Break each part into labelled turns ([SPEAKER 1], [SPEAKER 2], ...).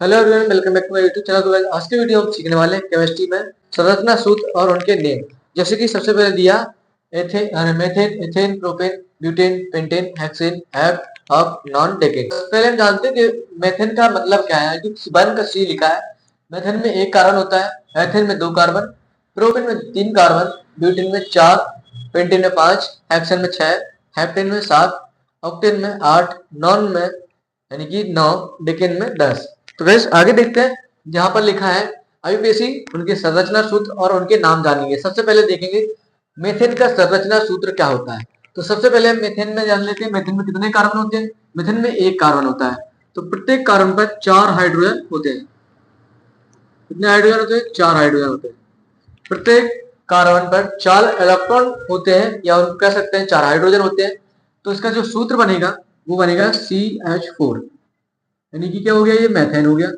[SPEAKER 1] Hello everyone, welcome back to my YouTube channel. तो guys, आज के वीडियो हम सीखने वाले हैं केमिस्ट्री में संरचना सूत्र और उनके नेम। जैसे कि सबसे पहले दिया methane, ethane, propane, butane, pentane, hexane, hep, oc, non, decane. पहले हम जानते हैं कि मेथेन का मतलब क्या है। जो वन का सी लिखा है। मेथेन में एक कार्बन होता है, एथेन में दो कार्बन, प्रोपेन में तीन कार्बन, ब्यूटेन में चार, पेंटेन में पांच, हेक्सेन में छह, हेप्टेन में सात, ऑक्टेन में आठ, नॉन में यानी कि नौ, डेकेन में 10। तो गैस आगे देखते हैं। जहां पर लिखा है आईयूपीएसी उनके संरचना सूत्र और उनके नाम जानेंगे। सबसे पहले देखेंगे मेथेन का संरचना सूत्र क्या होता है। तो सबसे पहले हम मेथेन में जान लेते हैं। मेथेन में कितने कार्बन होते हैं। मेथेन में एक कार्बन होता है। तो प्रत्येक कार्बन पर चार हाइड्रोजन होते हैं। कितने हाइड्रोजन होते हैं? चार हाइड्रोजन होते हैं। प्रत्येक कार्बन पर चार इलेक्ट्रॉन होते हैं, या हम कह सकते हैं चार हाइड्रोजन होते हैं। तो इसका जो सूत्र बनेगा वो बनेगा CH4, यानी कि क्या हो गया, ये मेथेन हो गया।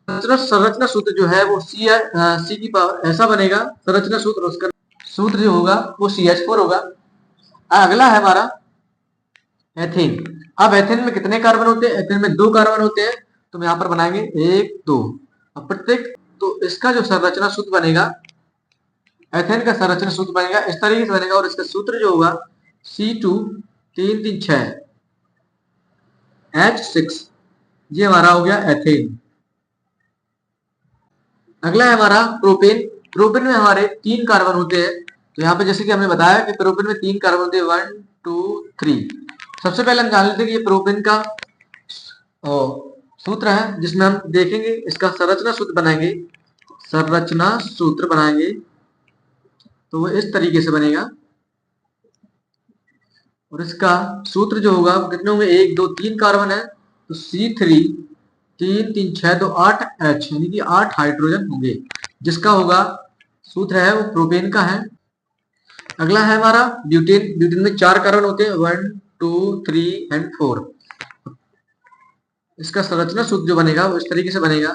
[SPEAKER 1] संरचना सूत्र जो है वो सी की पावर ऐसा बनेगा। संरचना सूत्र उसका सूत्र जो होगा वो CH4 होगा। अगला है हमारा एथेन। अब एथेन में कितने कार्बन होते हैं? एथेन में दो कार्बन होते हैं। तो हम यहाँ पर बनाएंगे एक दो। अब प्रत्येक तो इसका जो संरचना सूत्र बनेगा, एथेन का संरचना सूत्र बनेगा इस तरीके से बनेगा। और इसका सूत्र जो होगा C2 तीन तीन छह H6, ये हमारा हो गया एथेन। अगला है हमारा प्रोपेन। प्रोपेन में हमारे तीन कार्बन होते हैं। तो यहाँ पे जैसे कि हमने बताया कि प्रोपेन में तीन कार्बन होते हैं, 1 2 3। सबसे पहले हम जान लेते हैं कि ये प्रोपेन का सूत्र है, जिसमें हम देखेंगे इसका संरचना सूत्र बनाएंगे। संरचना सूत्र बनाएंगे तो वो इस तरीके से बनेगा। और इसका सूत्र जो होगा वो कितने होंगे? एक दो तीन कार्बन है तो C3 तीन तीन छह दो आठ H, यानी कि आठ हाइड्रोजन होंगे। जिसका होगा सूत्र है वो प्रोपेन का है। अगला है हमारा ब्यूटेन। ब्यूटेन में चार कार्बन होते हैं, 1 2 3 एंड 4। इसका संरचना सूत्र जो बनेगा वो इस तरीके से बनेगा।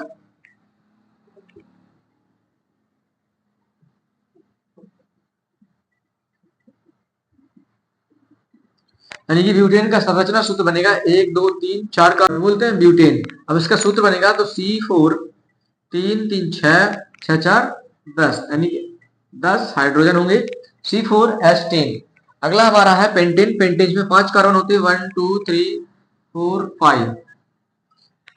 [SPEAKER 1] यानी कि ब्यूटेन का संरचना सूत्र बनेगा एक दो तीन चार कार्बन बोलते हैं ब्यूटेन। अब इसका सूत्र बनेगा तो C4 तीन तीन छह छह चार 10, यानी कि 10 हाइड्रोजन होंगे। C4H10। अगला हमारा है पेंटेन। पेंटेन में पांच कार्बन होते हैं, 1 2 3 4 5,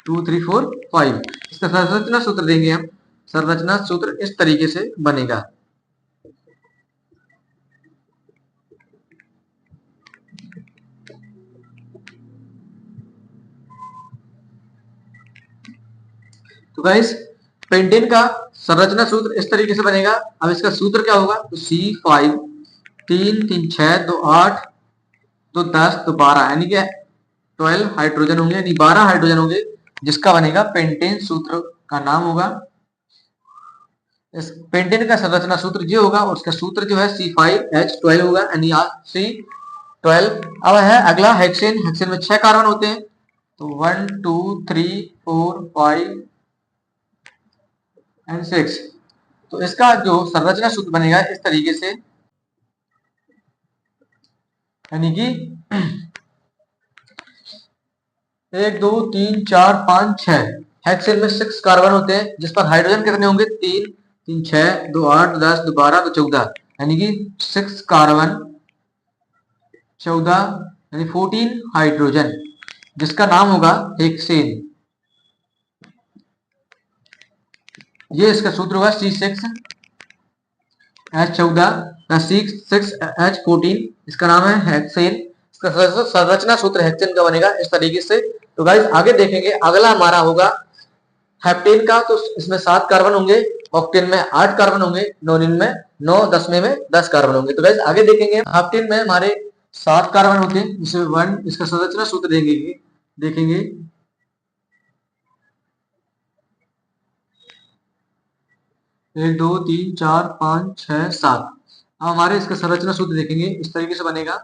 [SPEAKER 1] 2 3 4 5। इसका संरचना सूत्र देंगे हम। संरचना सूत्र इस तरीके से बनेगा। तो गाइस पेंटेन का संरचना सूत्र इस तरीके से बनेगा। अब इसका सूत्र क्या होगा? तो C5 तीन तीन छह दो आठ दो 10 दो 12, यानी कि 12 हाइड्रोजन होंगे, यानी 12 हाइड्रोजन होंगे। जिसका बनेगा पेंटेन। सूत्र का नाम होगा इस पेंटेन का संरचना सूत्र जो होगा, उसका सूत्र जो है C5H12 होगा, यानी C12। अब है अगला हेक्सेन। हेक्सेन में छह कार्बन होते हैं। तो 1 2 3 4 5 एंड 6। तो इसका जो संरचना सूत्र बनेगा इस तरीके से, यानी कि एक दो तीन चार पांच छह। हेक्सेन में सिक्स कार्बन होते हैं, जिस पर हाइड्रोजन कितने होंगे? तीन तीन छह दो आठ दो 10 दो 12 दो 14, यानी कि सिक्स कार्बन 14, यानी 14 हाइड्रोजन। जिसका नाम होगा हेक्सेन। ये इसका सूत्र होगा C6H14 6H14। इसका नाम है हेक्सेन। इसका संरचना सूत्र हेक्सेन का बनेगा इस तरीके से। तो गाइस आगे देखेंगे। अगला हमारा होगा हेप्टेन का। तो इसमें सात कार्बन होंगे, ऑक्टेन में आठ कार्बन होंगे, नोनिन में नौ, दसवें में 10 कार्बन होंगे। तो गाइस आगे देखेंगे। हेप्टेन में हमारे सात कार्बन होते हैं, जिसमें वन इसका संरचना सूत्र देखेंगे। एक दो तीन चार पांच छह सात। अब हमारे इसका संरचना सूत्र देखेंगे इस तरीके से बनेगा।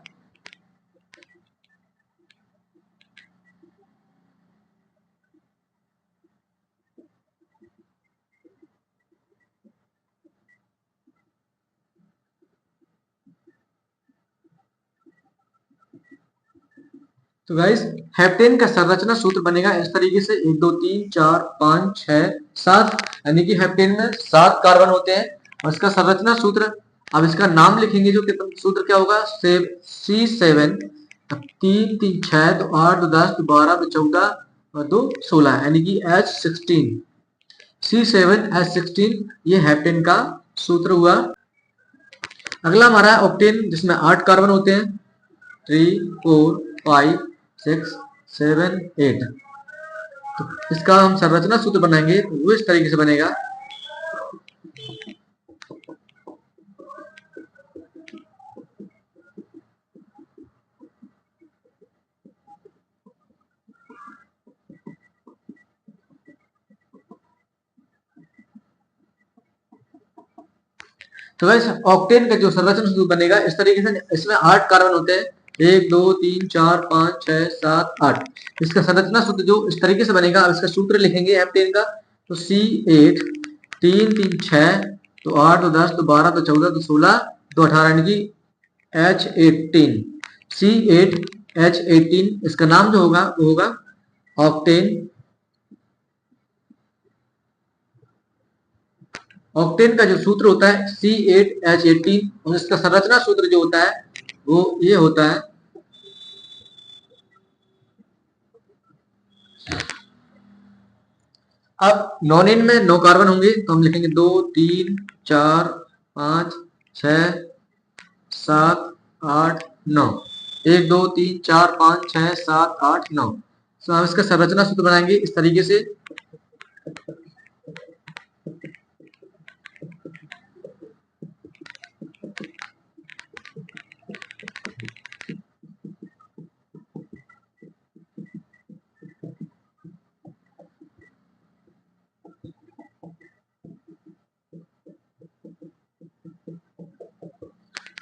[SPEAKER 1] तो गाइस हेप्टेन का संरचना सूत्र बनेगा इस तरीके से 1 2 3 4 5 6 7, यानी कि हेप्टेन में 7 कार्बन होते हैं और इसका संरचना सूत्र, अब इसका नाम लिखेंगे जो सूत्र क्या होगा, C7, 3 3 6 2 8 2 10 2 12 2 14 और 2 16, यानी कि H16, C7H16 ये हेप्टेन का सूत्र हुआ। अगला हमारा है ऑक्टेन, जिसमें 8 कार्बन होते हैं, 3 4 5 6 7 8। तो इसका हम संरचना सूत्र बनाएंगे तो वो इस तरीके से बनेगा। तो गाइस ऑक्टेन का जो संरचना सूत्र बनेगा इस तरीके से, इसमें 8 कार्बन होते हैं, 1 2 3 4 5 6 7 8। इसका संरचना सूत्र जो इस तरीके से बनेगा, अब इसका सूत्र लिखेंगे हेप्टेन का, तो C8 3 3 6 तो 8 तो 10 तो 12 तो 14 तो 16 तो 18, यानी कि H18, C8H18। इसका नाम जो होगा वो होगा ऑक्टेन। ऑक्टेन का जो सूत्र होता है C8H18 और इसका संरचना सूत्र जो होता है वो ये होता है। अब नॉनिन में 9 कार्बन होंगे तो हम लिखेंगे 2 3 4 5 6 7 8 9, 1 2 3 4 5 6 7 8 9। तो हम इसका संरचना सूत्र बनाएंगे इस तरीके से।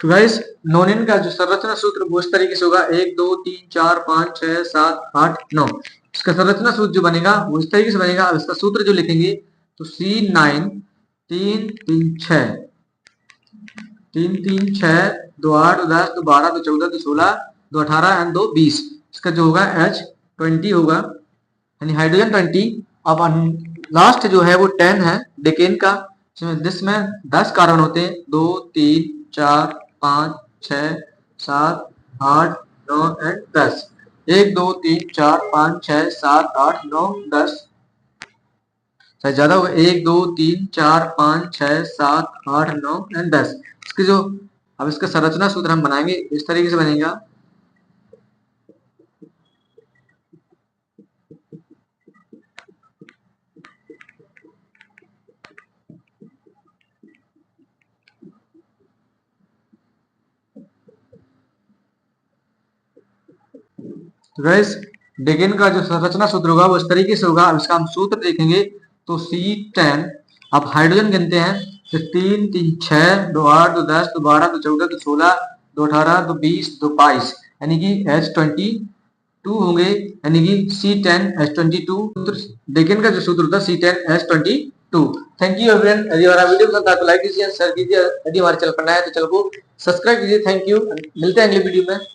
[SPEAKER 1] तो गाइस नॉनिन का जो संरचना सूत्र वो इस तरीके से होगा, 1 2 3 4 5 6 7 8 9। इसका संरचना सूत्र जो बनेगा वो इस तरीके से बनेगा। अब इसका सूत्र जो लिखेंगे तो C9 3 3 6 3 3 6 2 8 2 10 2 12 2 14 2 16 2 18 एंड 2 20। इसका जो होगा H20 होगा, यानी हाइड्रोजन 20। अब लास्ट जो है वो 10 है डेकेन का, जिसमें 10 कार्बन होते हैं, 2 3 4 5 6 7 8 9 एंड 10। 1 2 3 4 5 6 7 8 9 10, ज्यादा होगा, 1 2 3 4 5 6 7 8 9 एंड 10। इसके जो अब इसका संरचना सूत्र हम बनाएंगे इस तरीके से बनेगा। तो गैस डेकेन का जो संरचना सूत्र होगा वो इस तरीके से होगा। अब इसका हम सूत्र देखेंगे तो C10, अब हाइड्रोजन गिनते हैं तो 3 3 6 2 8 2 10 2 12 2 14 2 16 2 18 2 20 2 22, यानी कि H22 होंगे, यानी कि C10H22। डेकेन का जो सूत्र होता है C10H22। Thank you everyone. यदि हमारा वीडियो पसंद आए तो लाइक कीजिए, शेयर कीजिए। यदि हमारे चैनल पर नया है तो चैनल को सब्सक्राइब कीजिए। थैंक यू, मिलते हैं अगले वीडियो में।